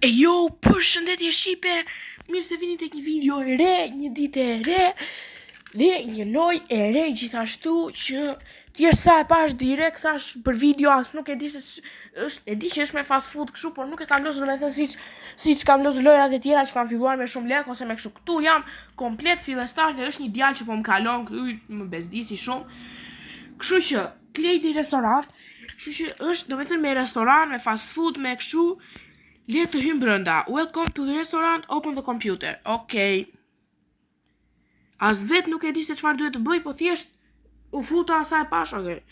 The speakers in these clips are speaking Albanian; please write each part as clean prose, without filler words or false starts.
E jo, përshëndetje Shqipe, mirë se vini tek një video e re, një ditë e re, dhe një loj e re gjithashtu që thjesht sa e pash direkt thash për video as nuk e di se e di që është me fast food kështu, por nuk e kam lozur, domethënë siç kam lozur lojrat e tjera që kanë filluar me shumë lek ose me kështu. Këtu jam komplet fillestar dhe është një djalë që po më kalon këtu, më bezdisi shumë. Kështu që klejti restorant, kështu që është domethënë me restoran, me fast food, me kështu. Le të hym brenda. Welcome to the restaurant, open the computer. Okej. As vet nuk e di se çfarë duhet të bëj, po thjesht u futa sa e pash, okej.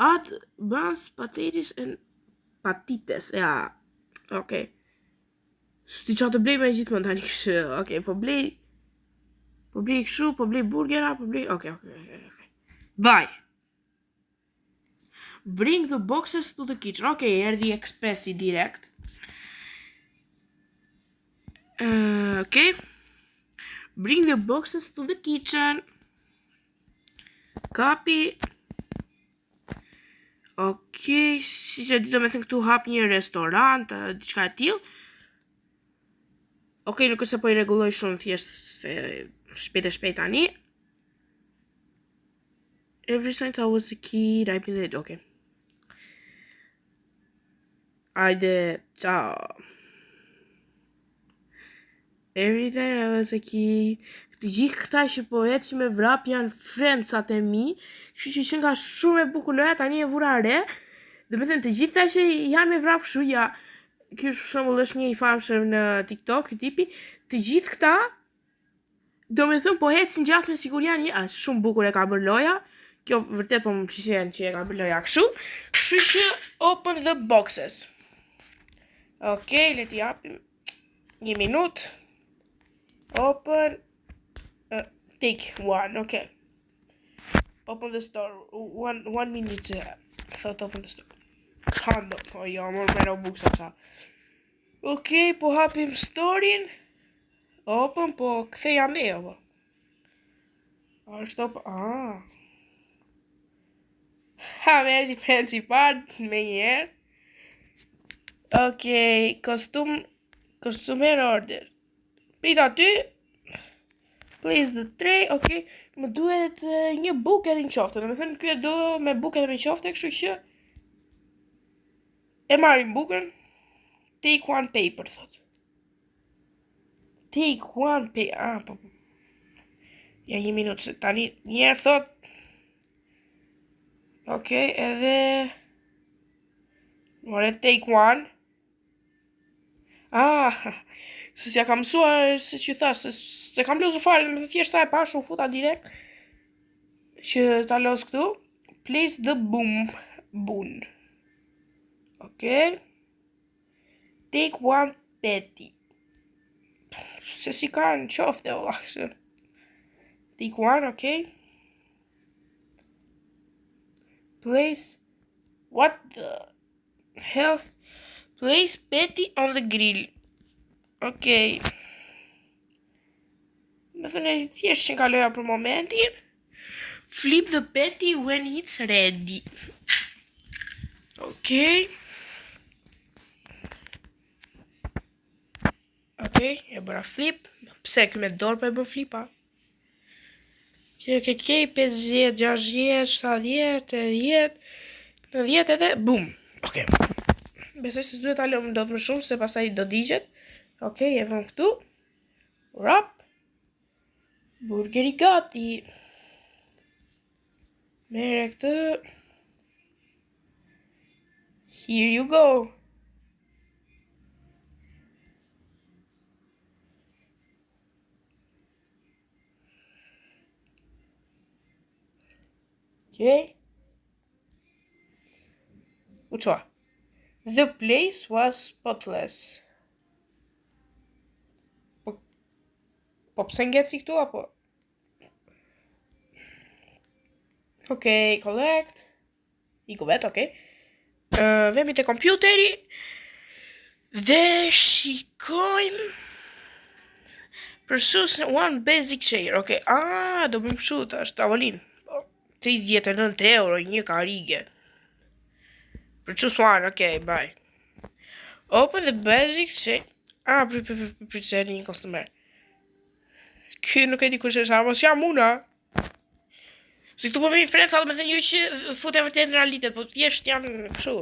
Add buns, potatoes and patites. Ja. Okej. Sti çfarë të blej me gjithmonë tani kështu. Okej, po blej kështu, po blej burgera, po blej. Okej. Bye. Bring the boxes to the kitchen. Okej, erdhi ekspresi direkt. Okay. Bring the boxes to the kitchen. Copy. Okay, si që di do me thënë këtu hap një restorant, diçka e tillë. Okay, nuk është se po I rregulloj shumë, thjesht se shpejt tani. Ever since I was a kid, I've been it. Okay. Ajde, ciao. Everything I was a kid. Të gjithë këta që po ecin me vrap janë friendsat e mi, kështu që nga shumë e bukur loja tani e vura re. Domethënë të gjithë ata që janë me vrap kështu, ja, ky për shembull është një I famshëm në TikTok, ky tipi, të gjithë këta domethënë po ecin gjastë me siguri janë shumë bukur e ka bërë loja. Kjo vërtet po më pëlqen që e ka bërë loja kështu. Kështu që open the boxes. Okay, le t'i japim një minutë. Open, take one, okay. Open the store, one minute, thought open the store. Kando, po jo, më mero buksa ta. Okay, po hapim storin. Open, po kthej ande, po. Është open, Ha, me erdi principal, me njerë. Okay, costumer order. Prit aty, place the tray, okay, më duhet një bukë edhe një qofte, do me thënë kjo do me bukë edhe me qofte, kështu që e marrim bukën, take one paper, thot. Take one paper, po. Ja një minutë, se tani njerë thot, okay, edhe, more take one, se s'ja kam mësuar se që thash, se kam lozur fare, me thjesht ta e pash, u futa direkt, që ta loz këtu, place the bun. Okay. Take one patty. Se si kanë qofte, ola. Take one, okay. Place, what the hell? Place patty on the grill. Okay. Më thënë thjesht që nga loja për momentin. Flip the patty when it's ready. Okay. Okay, e bëra flip. Pse kjo me dorë për e bërë flip, a? Okay, 50, 60, 70, 80, 90 edhe, boom. Okay. Besoj se s'duhet ta lëm dot më shumë, se pastaj do digjet. Okay, e vëm këtu. Wrap. Burgeri gati. Mere këtë. Here you go. Okay. Which one? The place was spotless. Po pse ngec si këtu, apo? Okay, collect. I vet, okay. Vemi te kompjuteri. Dhe shikojmë. Pursues one basic chair, okay. Do bëjmë kështu, është tavolin. 39 euro, një karige. Purchase one, okay, bye. Open the basics shit. Prit se një customer. Ky nuk e di kush është, mos jam una. Si këtu po vjen Franca, do të thënë ju që futen vërtet në realitet, po thjesht janë kështu.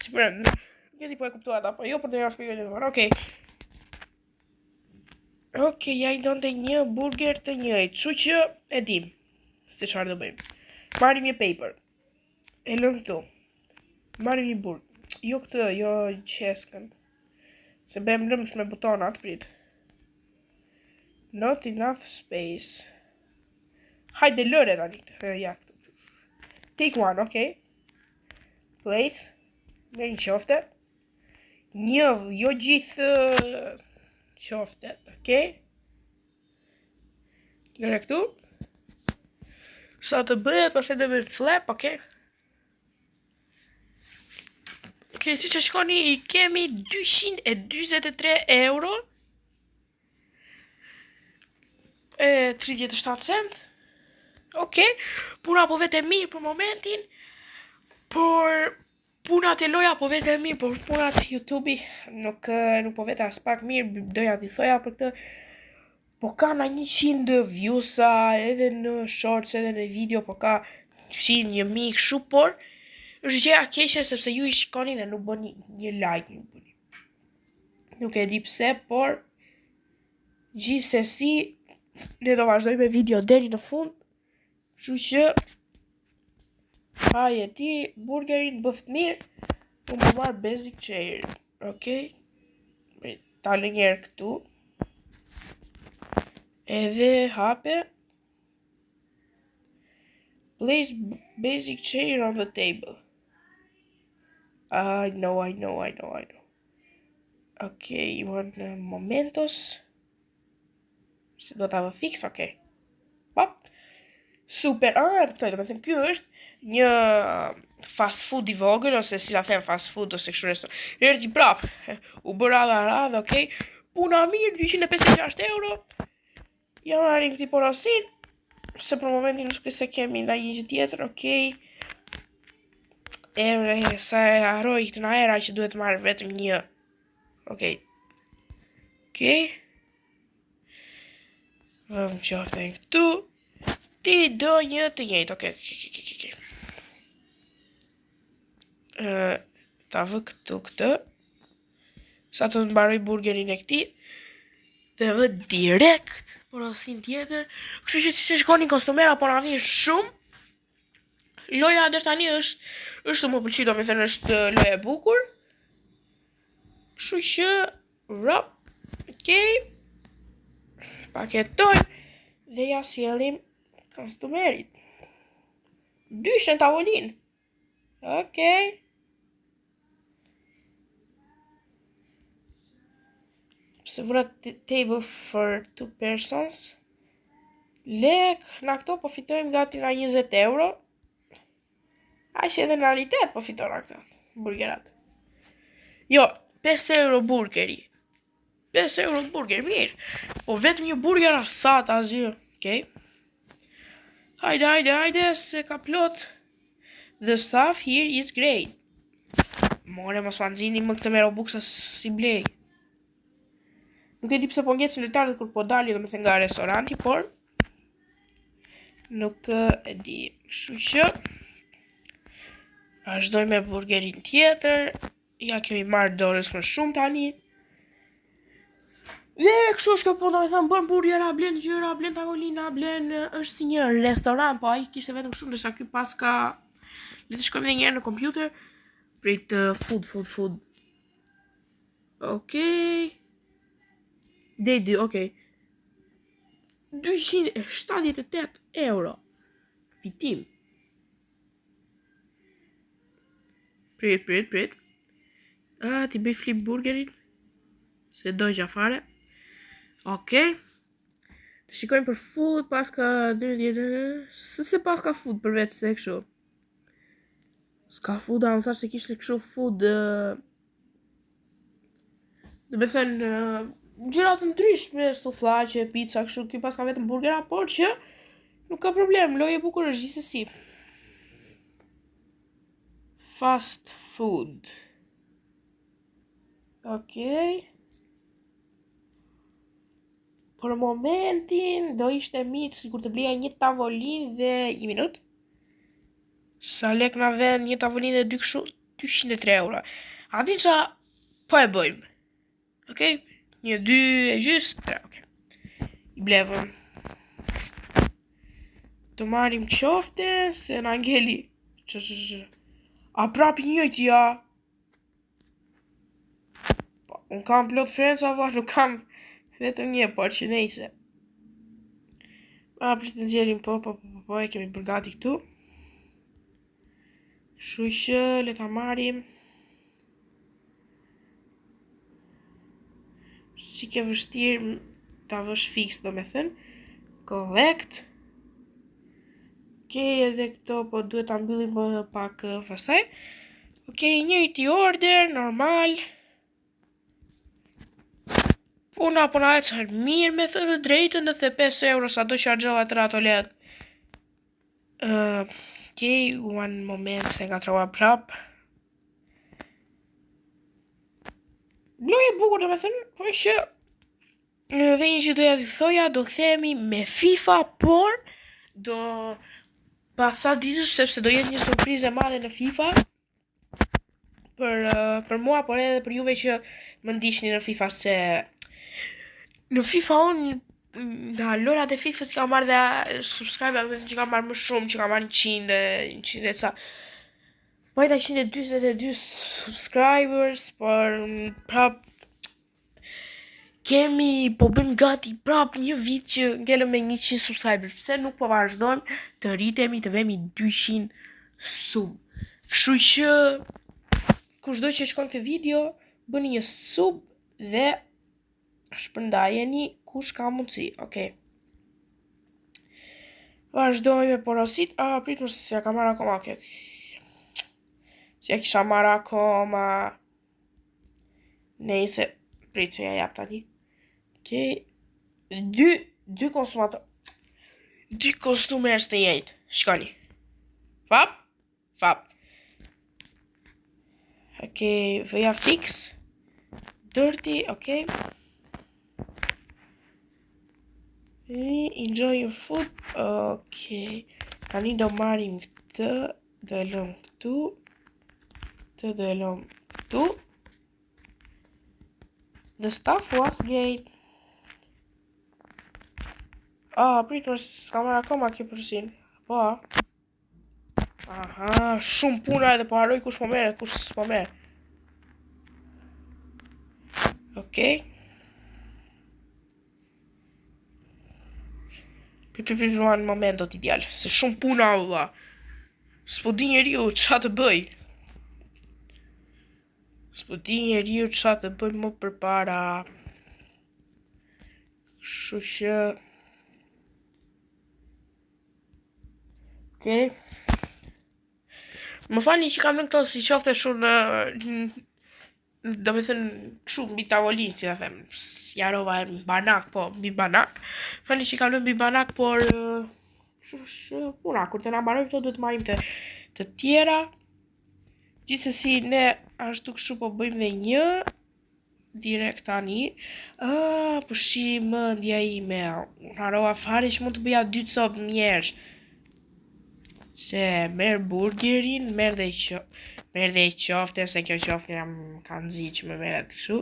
Si për nuk e di po e kuptuat apo jo, por do ja shpjegoj edhe më. Okej. Okej, ja i donte një burger të njëjtë, kështu që e dim se çfarë do bëjmë. Marrim një paper. E lëm këtu. Marrim një burger. Jo këtë, jo qeskën. Se bëjmë lëmsh me butonat, prit. Not enough space. Hajde lëre tani këtë. Ja këtu. Take one, okay. Place. Në një qofte. Një, jo gjithë qofte, okay. Lëre këtu. Sa të bëhet, pastaj do bëjmë flap, okay. Okej, si që shkoni, i kemi 223 euro e 37 cent. Okej, puna po vete mirë për momentin, por punat e loja po vete mirë, por punat e YouTube-i nuk po vete as pak mirë, doja t'i thoja për këtë. Po ka na 100 views-a edhe në shorts edhe në video, po ka 100.000 kështu, por është gjëja keqe sepse ju i shikoni dhe nuk bëni një like, nuk bëni. Nuk e di pse, por gjithsesi ne do vazhdojmë me video deri në fund. Kështu që haje ti burgerin bëft mirë, unë më marr basic chair. Okej. Talë njerë këtu. Edhe hape. Place basic chair on the table. I know. Okay, one momentos. Se do t'ave fix, okay. Pop. Super, do me them, kjo është një fast food i vogël, ose si la them fast food, ose kështu resto. Erti prap, u bërë radha, okay. Puna mirë, 256 euro. Ja marrim këti porosin, se për momentin nuk se kemi nda një gjë tjetër, okej. Sa e haroj këtë në era që duhet marrë vetëm një. Okej. Vëm qofte në këtu. Ti do një të njëjtë, okej. Ta vë këtu këtë. Sa të mbaroj burgerin e këti. Dhe vë direkt porosin tjetër. Kështu që si se shkoni konsumera, por avi shumë. Loja deri tani është më pëlqy, do me thënë është loja e bukur. Kështu që okej. Paketojmë dhe ja sjellim konsumerit. Dyshën tavolinë. Okej. Se vëra table for 2 persons. Lek, na këto po fitojmë gati nga 20 euro. A që edhe në realitet po fiton nga këto burgerat. Jo, 5 euro burgeri. 5 euro burger, mirë. Po vetëm një burger a thatë asgjë, okej. Hajde, se ka plot. The stuff here is great. More, mos ma nxini më këtë me Robux si blej. Nuk e di pse po ngecën lojtarët kur po dalin domethënë nga restoranti, por nuk e di. Kështu që vazhdoj me burgerin tjetër. Ja kemi marrë dorës më shumë tani. Dhe kështu është kjo punë, domethënë bën burgera, blen gjëra, blen tavolina, blen është si një restoran, po ai kishte vetëm kështu, ndërsa ky paska le të shkojmë edhe një herë në kompjuter. Prit food. Okej. Day 2, okej. 278 euro. Fitim. Prit. Ti bëj flip burgerin. Se dojgja fare. Okej. Të shikojmë për food, paska... Se paska food për vetë se kështu. S'ka food, a më thash se kishte kështu food... Dhe me thënë... Gjërat të ndryshme, stuflaqe, pizza, kështu, kjo paska vetëm burgera, por që... Nuk ka problem, loje bukur është gjithsesi. Fast food. Okej. Për momentin do ishte mirë sikur të bleja një tavolinë dhe një minutë. Sa lek na vend një tavolinë dhe 203 euro. A din qa po e bëjmë? Okej? 1, 2 e gjys, 3, okej. I blevëm. Të marim qofte se na ngeli. A prap njëjtë ja. Unë kam plot frenca, nuk kam vetëm një, por që nejse. Prit të nxjerrim, po, e kemi përgati këtu. Shu që, le ta marim. Si ke vështirë ta vësh fix, do me thënë. Collect. Okej, edhe këto, po duhet ta mbyllim pak pastaj. Okej, njëjti order, normal. Puna e cërë mirë me thënë drejtën, 95 euro sa do qargjova të ato lek. Okej, one moment se nga trova prap. Loj e bukur, do me thënë, po që dhe një që doja të thoja, do kthehemi me FIFA, por do pasat ditësh, sepse do jetë një surprizë e madhe në FIFA për mua, por edhe për juve që më ndiqni në FIFA, se në FIFA unë nga lorat e FIFA që kam marrë dhe subscribe, dhe që kam marrë më shumë, që kam marrë 100 e ca. Majta 122 subscribers, por prap kemi, po bëjmë gati prap një vit që ngellëm me 100 subscribers. Pse nuk po vazhdojmë të rritemi të vemi 200 sub. Kështu që kushdo që shkon këtë video, bëni një sub dhe shpërndajeni kush ka mundësi. Okej. Vazhdojmë me porosit. Prit mos se ja ka marrë akoma. Okej. Se ja kisha marrë akoma. Nejse, prit se ja jap tani. Okej. Dy konsumator. 2 kostumers të njëjtë. Shkoni. Fap. Okej, vëja fix. Dirty, okej. Enjoy your food. Okej. Tani do marim këtë, do e lëm këtu. Këtë do e lëm këtu. The stuff was great. Prit mos ka marrë akoma kjo përsin. Po. Aha, shumë puna edhe po harroj kush po merr, kush s'po merr. Okej. Në moment do t'i djallë, se shumë puna ulla. S'po di njeriu qa të bëj. Më përpara. Kështu që okej. Më falni që kam në këto si qofte shumë do me thënë këshu mbi tavolinë, si da them. Jarova e banak, po, mbi banak. Falni që kam në mbi banak, por puna, kur të na mbarojmë këto duhet marim të tjera. Gjithsesi ne ashtu kështu po bëjmë dhe një direkt tani. Pushim mendja ime. Unë harova fare që mund të bëja 2 copë njerësh. Se merë burgerin, merë dhe qofte, se kjo qofte jam kanë zi që me merë atë kështu.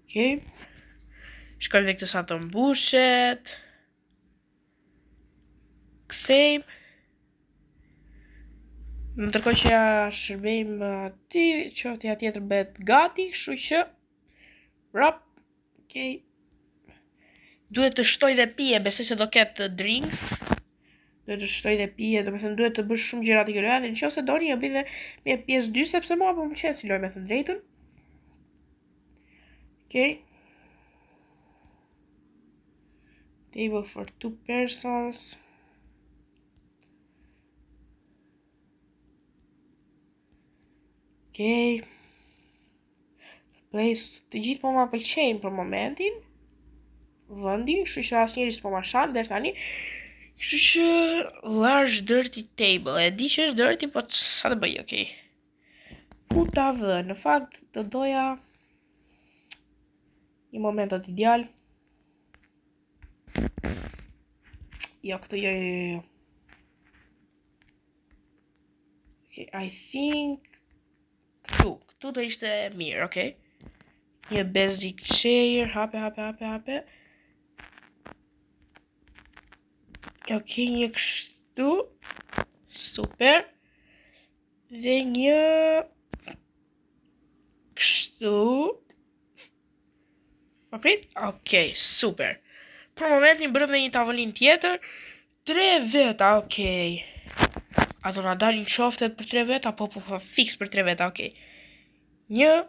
Okej. Shkojmë dhe këtë sa të mbushet. Kthejmë. Në tërkoj që ja shërbejmë aty, qofte ja tjetër bet gati, kështu që rap, okej. Duhet të shtoj dhe pije, besoj se do ketë drinks. Duhet të shtoj dhe pije, do me thënë duhet të bësh shumë gjëra të këloja, dhe në qoftë se doni e bëj dhe me pjesë 2, sepse mua po më qenë si loj me thënë drejtën. Okej. Table for 2 persons. Okej. Place, të gjithë po ma pëlqejnë për momentin. Vëndi, kështu që asë njëri s'po ma shanë, dhe tani. Kështu që large dirty table. E di që është dirty, po sa të bëj, okej. Ku ta vë? Në fakt do doja një moment ideal. Jo, këtu jo. Okay, I think këtu do ishte mirë, okay? Një basic share, hape. Okay, një kështu. Super. Dhe një kështu. Paprit? Okay, super. Për momentin bërëm dhe një tavolin tjetër. 3 veta, okay. A do na dalin qoftet për 3 veta? Po, fix për 3 veta, okay. 1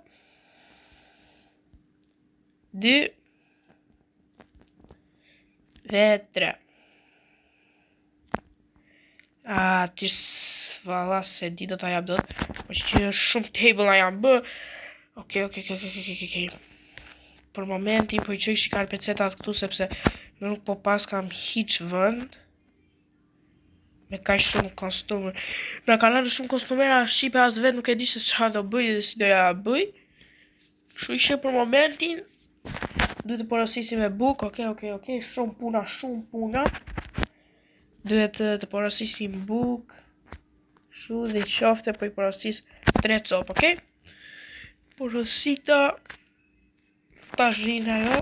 2 dhe 3. Valla se di do ta jap dot. Po që shumë table a jam bë. Okay. Për momentin po I qoj shikar pecetat këtu sepse nuk po pas kam hiç vend. Me ka shumë kostumer. Na kanë ardhur shumë kostumera shqipe as vet nuk e di se çfarë do bëj dhe si do ja bëj. Kështu që për momentin duhet të porosisim me buk. Okay, shumë puna. Duhet të porosisim buk. Kështu dhe qofte po I porosis 3 copë, okay? Porosita tash rinë ajo.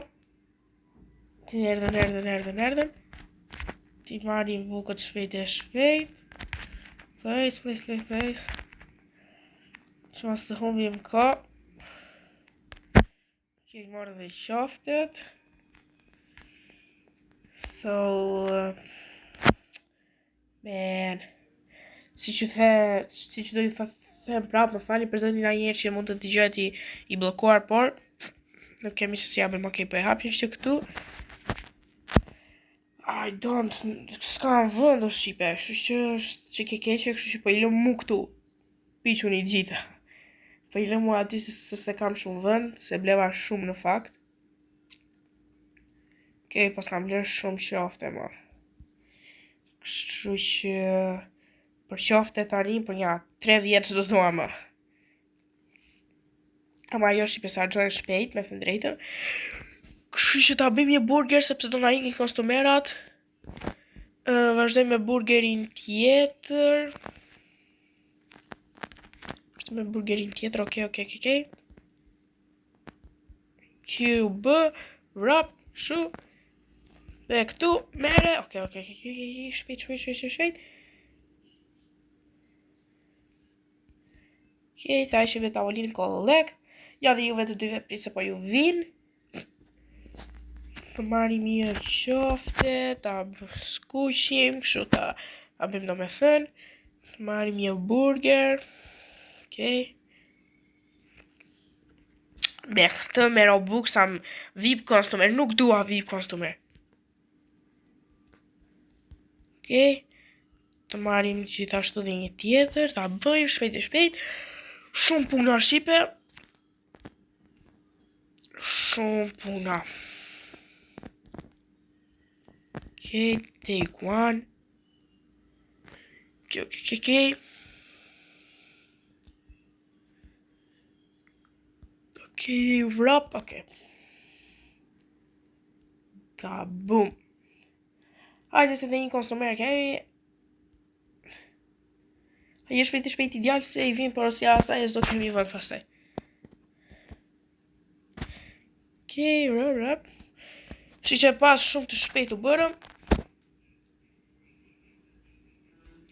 Erdhen. Ti marrim bukët shpejt. Face. Që mos të humbim ka. Okay, marrë dhe qoftet. So, man, si që do ju them prapë, më fali për zënin a njerë që mund të t'i gjët I blokuar, por nuk kemi se si abim, okay, po e hapim që këtu. S'kam vënd o Shqipe, kështu që ke keqe, kështu që po I lëm mu këtu. Piqun I gjitha. Po I lëm mu aty se kam shumë vënd, se bleva shumë në fakt. Okej, pas kam bler shumë qofte, ma. Kështu që për qofte tani, për një 3 vjetë do doa më. Ama ajo Shqipe sa gjojnë shpejt, me thënë drejtën. Kështu që ta bëjmë një burger, sepse do na ikin kostumerat. Vazhdoj me burgerin tjetër. Okay. QB, wrap, shu. Dhe këtu, mere. Okay. Shpejt. Okay, sa ishim dhe tavolin kollek. Ja dhe juve të dyve pritë se po ju vin. Të marim një qofte, ta skuqim, kështu ta bëjmë do me thënë. Të marim një burger. Okay. Me këtë me Robux am VIP kostumer, nuk dua VIP kostumer. Okay. Të marim gjithashtu dhe një tjetër, ta bëjmë shpejt. Shumë puna Shqipe. Shumë puna. Okay, take one. Okay. Okay, wrap, okay. Ta boom. Hajde se dhe një konsumer kemi. Hajde shpejt ideal se I vim porosja asaj e s'do kemi vënd pasaj. Okay, wrap. Shi që pas shumë të shpejt u bërëm.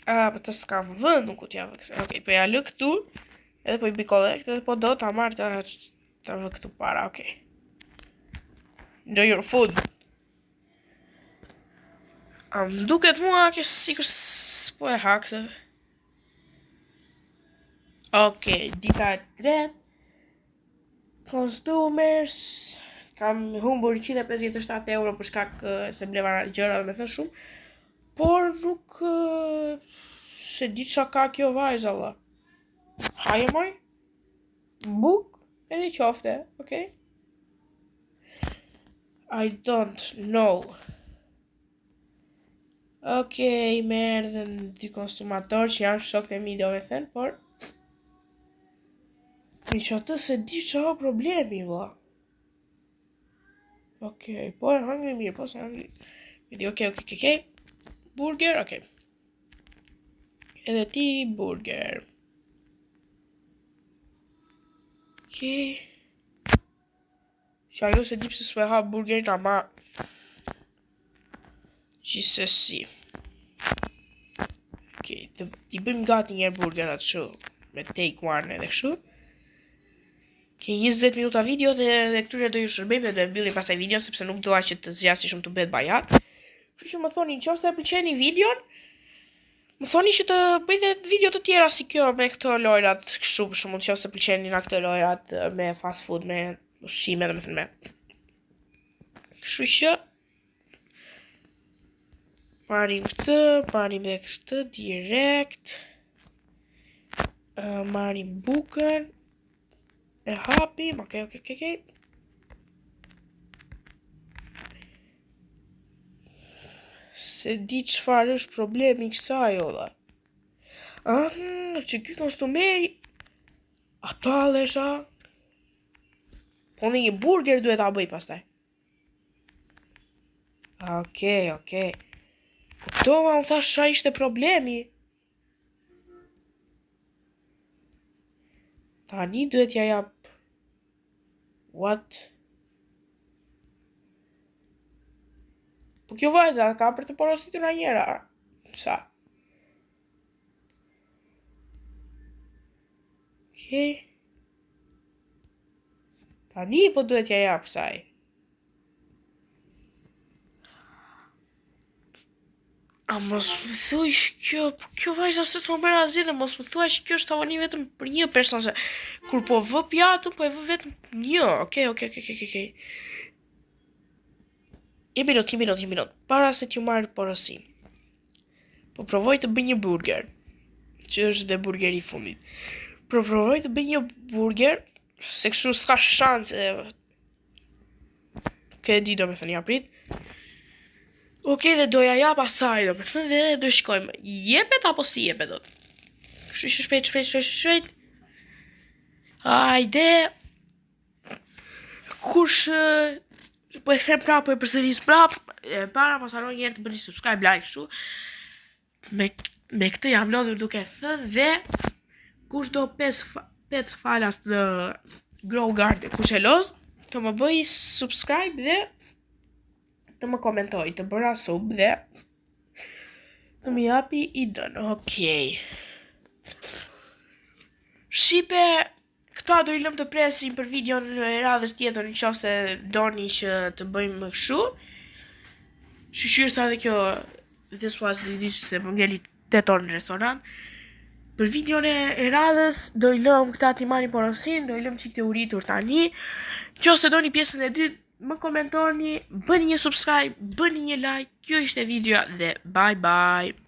Po të s'kam vënd, nuk u t'ja vë këse. Okay, po ja lë këtu. Edhe po I bi collect, edhe po do ta marrë ta vë këtu para, okay. Enjoy your food. Duket mua që sikur s'po e hakte. Okay, dita e tret. Costumers. Kam humbur 157 euro për shkak se bleva gjëra dhe me thënë shumë. Por nuk se di qa ka kjo vajza, valla. Haje moj. Buk edhe qofte, okay? I don't know. Okay, me erdhen dy konsumator që janë shok të mi do me thënë, por Mi që atë se di që ha problemi, vla. Okej, po e hangri mirë, po se hangri. Vedi, okej. Burger, okej. Edhe ti, burger. Okej. Që ajo se di pëse s'me ha burgerin, ama... Gjithsesi. Okej, ti bëjmë gati një burger atë shu. Me take one edhe kështu. Ke 20 minuta video dhe këtyre do ju shërbejmë dhe do e mbyllim pasaj video sepse nuk doa që të zjasi shumë të bëhet bajat. Kështu që më thoni nëse e pëlqeni videon, më thoni që të bëjtë video të tjera si kjo me këto lojrat, kështu për shumë nëse pëlqeni nga këto lojrat me fast food, me ushqime dhe me thënë me. Kështu që marim dhe këtë direkt. Marim bukën. E hapim, okej. Se di çfarë është problemi i kësaj olla. Që ky konsumeri ata lesha. Po një burger duhet ta bëj pastaj. Okej. Kuptova, unë thash sa ishte problemi. Tani duhet ja jap. What? Po kjo vajza ka për të porositur nga njëra. Sa? Okej. Tani po duhet ja jap kësaj. A mos më thuaj që kjo vajza pse s'më bëra asgjë dhe mos më thuaj që kjo është tavani vetëm për një person se kur po vë pjatën po e vë vetëm një. Okej. Një minut. Para se t'ju marrë porosim. Po provoj të bëj një burger. Që është dhe burgeri i fundit. Po provoj të bëj një burger se kështu s'ka shanse. Ke di do me thënë ja prit. Okej, dhe doja jap asaj, do me thënë, dhe do shkojmë. Jepet apo si jepet, do? Kështu që shpejt. Ajde. Kush po e them prapë, po e përsëris prapë. Para mos harroni njerë të bëni subscribe, like, kështu. Me këtë jam lodhur duke thënë dhe kush do 5 falas në Grow Garden, kush e loz, të më bëj subscribe dhe të më komentoj, të bëra sub dhe të më japi idën. Okej. Shqipe, këta do i lëm të presim për videon në radhës tjetër në qofse doni që të bëjmë kështu. Shqyrta dhe kjo, this was the dish se më ngeli 8 orë në restoran. Për videon e radhës do i lëm këta t'i marrin porosin, do i lëm qik të uritur tani. Qofse doni pjesën e dytë, më komentoni, bëni një subscribe, bëni një like, kjo ishte video dhe bye bye.